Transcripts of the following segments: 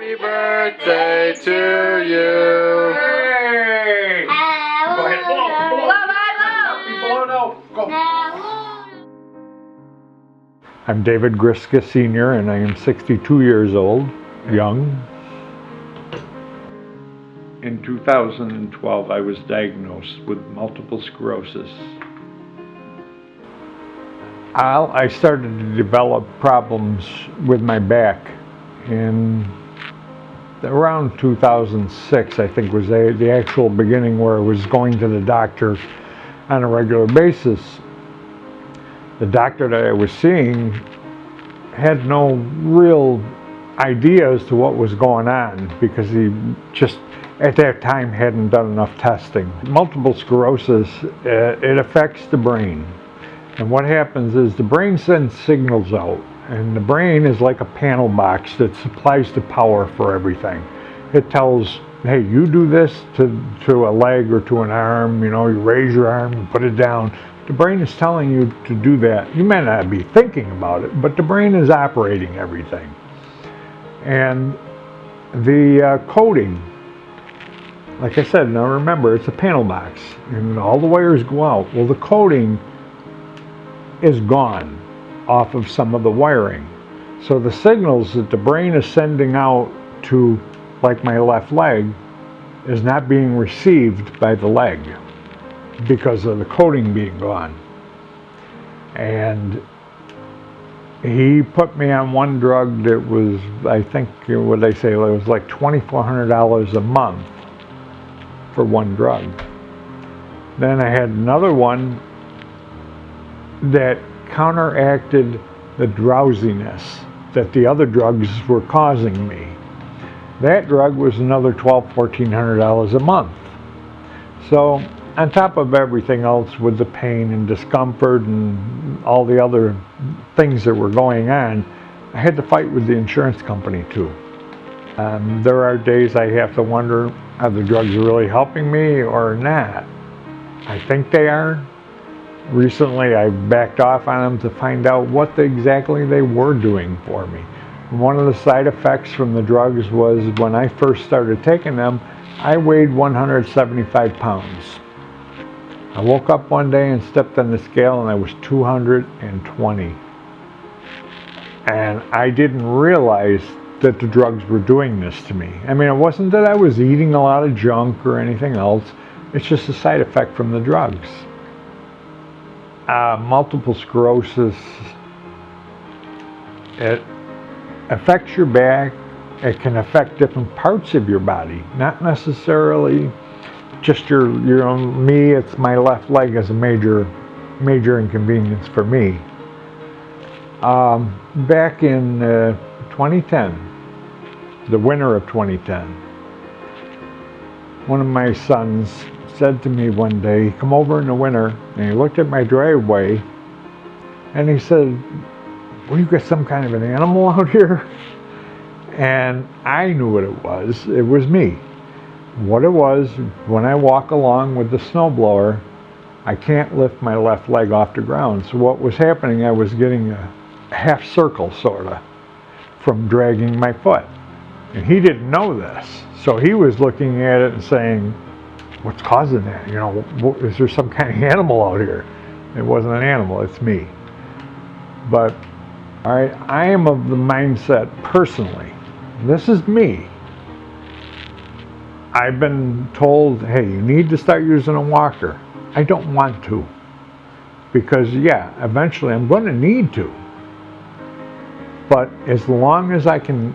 Happy birthday to you. Hey! Go ahead, blow, blow. Blow it out. Go. I'm David Gryczka Sr. and I am 62 years old, young. In 2012, I was diagnosed with multiple sclerosis. I started to develop problems with my back in around 2006, I think was the actual beginning where I was going to the doctor on a regular basis. The doctor that I was seeing had no real idea as to what was going on because he just at that time hadn't done enough testing. Multiple sclerosis, it affects the brain. And what happens is the brain sends signals out, and the brain is like a panel box that supplies the power for everything. It tells, hey, you do this to a leg or to an arm, you raise your arm and put it down. The brain is telling you to do that. You may not be thinking about it, but the brain is operating everything. And the coding, like I said, now remember, it's a panel box, and all the wires go out. Well, the coding is gone off of some of the wiring. So the signals that the brain is sending out to, like my left leg, is not being received by the leg because of the coding being gone. And he put me on one drug that was, I think, what they say, it was like $2,400 a month for one drug. Then I had another one that counteracted the drowsiness that the other drugs were causing me. That drug was another $1,200–1,400 a month. So on top of everything else with the pain and discomfort and all the other things that were going on, I had to fight with the insurance company too. There are days I have to wonder, are the drugs really helping me or not? I think they are. Recently I backed off on them to find out what exactly they were doing for me. One of the side effects from the drugs was when I first started taking them, I weighed 175 pounds. I woke up one day and stepped on the scale and I was 220. And I didn't realize that the drugs were doing this to me. I mean, it wasn't that I was eating a lot of junk or anything else. It's just a side effect from the drugs. Multiple sclerosis, it affects your back. It can affect different parts of your body, not necessarily just your own. Me, it's my left leg is a major inconvenience for me. Back in 2010, the winter of 2010, one of my sons said to me one day, he come over in the winter and he looked at my driveway and he said, well, you got some kind of an animal out here? And I knew what it was. It was me. What it was, when I walk along with the snowblower, I can't lift my left leg off the ground. So what was happening, I was getting a half circle, sort of, from dragging my foot. And he didn't know this. So he was looking at it and saying, what's causing that? Is there some kind of animal out here? It wasn't an animal, it's me. But, all right, I am of the mindset, personally, this is me. I've been told, hey, you need to start using a walker. I don't want to. Because, yeah, eventually I'm going to need to. But as long as I can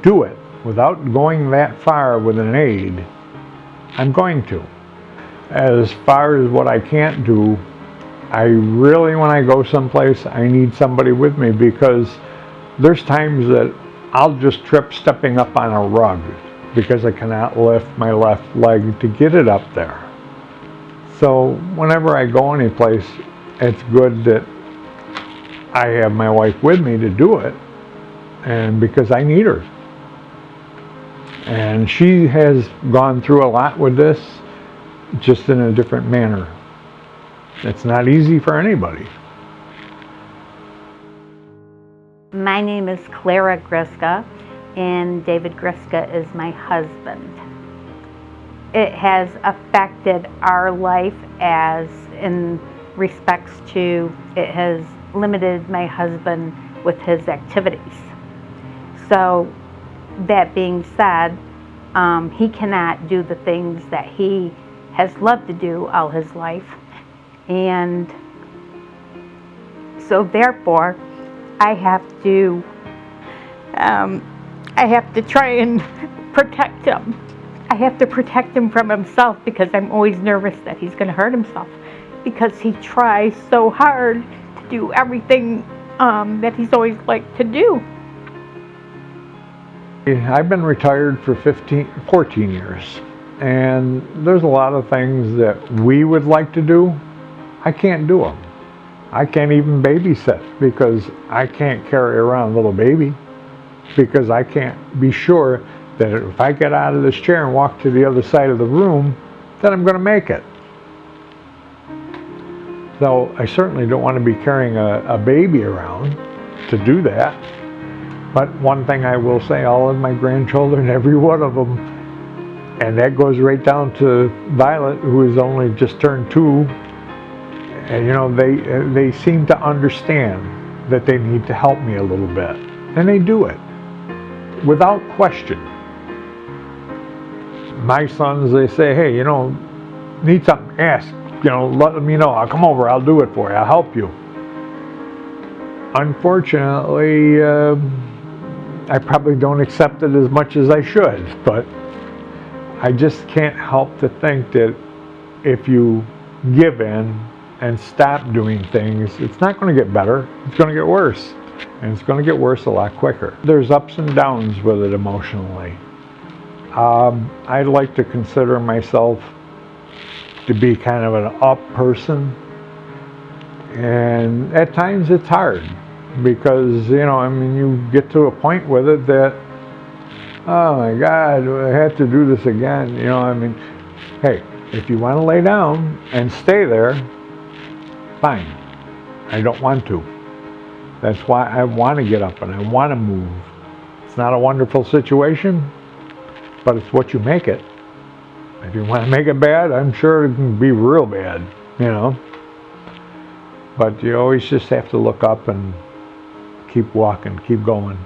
do it without going that far with an aid, I'm going to. As far as what I can't do, I really, when I go someplace, I need somebody with me because there's times that I'll just trip stepping up on a rug because I cannot lift my left leg to get it up there. So whenever I go anyplace, it's good that I have my wife with me to do it, and because I need her. And she has gone through a lot with this, just in a different manner. It's not easy for anybody. My name is Jer Gryczka, and David Gryczka is my husband. It has affected our life as in respects to it has limited my husband with his activities. So that being said, he cannot do the things that he has loved to do all his life, and so therefore I have to try and protect him. I have to protect him from himself because I'm always nervous that he's going to hurt himself, because he tries so hard to do everything that he's always liked to do. I've been retired for 14 years, and there's a lot of things that we would like to do. I can't do them. I can't even babysit because I can't carry around a little baby, because I can't be sure that if I get out of this chair and walk to the other side of the room, that I'm going to make it. So I certainly don't want to be carrying a baby around to do that. But one thing I will say, all of my grandchildren, every one of them, and that goes right down to Violet, who has only just turned 2, and you know, they seem to understand that they need to help me a little bit. And they do it, without question. My sons, they say, hey, you know, need something, ask, you know, let me know, I'll come over, I'll do it for you, I'll help you. Unfortunately, I probably don't accept it as much as I should, but I just can't help to think that if you give in and stop doing things, it's not going to get better, it's going to get worse. And it's going to get worse a lot quicker. There's ups and downs with it emotionally. I'd like to consider myself to be kind of an up person, and at times it's hard. Because, you know, I mean, you get to a point with it that, oh my God, I have to do this again. You know, I mean, hey, if you want to lay down and stay there, fine. I don't want to. That's why I want to get up and I want to move. It's not a wonderful situation, but it's what you make it. If you want to make it bad, I'm sure it can be real bad, you know. But you always just have to look up and keep walking, keep going.